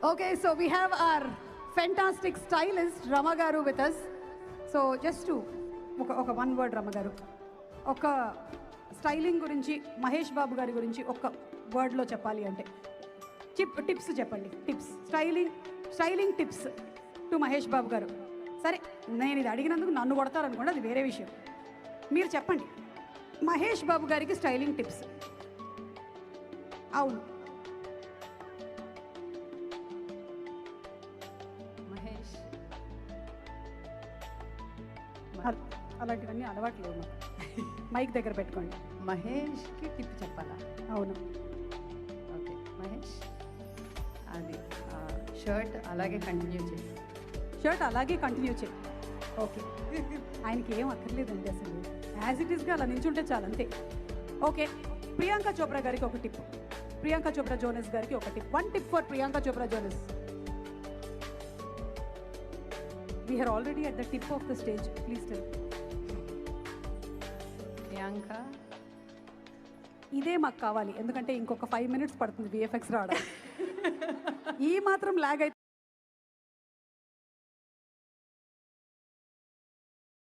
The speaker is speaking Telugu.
Okay, so we have our fantastic stylist Rama Garu with us. So just to ఒక వన్ వర్డ్ రమ గారు, ఒక స్టైలింగ్ గురించి మహేష్ బాబు గారి గురించి ఒక వర్డ్లో చెప్పాలి అంటే టిప్స్ చెప్పండి. Tips, styling tips to Mahesh Babu garu. సరే, నేను ఇది అడిగినందుకు నన్ను కొడతారనుకోండి, అది వేరే విషయం. మీరు చెప్పండి మహేష్ బాబు గారికి స్టైలింగ్ టిప్స్. అవును, మహేష్ అలాంటివన్నీ అలవాట్లేవు. మైక్ దగ్గర పెట్టుకోండి. మహేష్కి టిప్ చెప్పాలా? అవును. ఓకే మహేష్, అది షర్ట్ అలాగే కంటిన్యూ చేయి. షర్ట్ అలాగే కంటిన్యూ చేయి. ఓకే, ఆయనకి ఏం అక్కర్లేదండి అసలు, యాజ్ ఇట్ ఈస్గా అలా నించుంటే చాలు, అంతే. ఓకే, ప్రియాంక చోప్రా గారికి ఒక టిప్, ప్రియాంక చోప్రా జోనస్ గారికి ఒక tip. One tip for Priyanka Chopra Jonas. We are already at the tip of the stage. Please tell. Priyanka, ఇదే మాకు కావాలి, ఎందుకంటే ఇంకొక 5 minutes పడుతుంది VFX రావడం. ఈ మాత్రం లాగ్ అయితే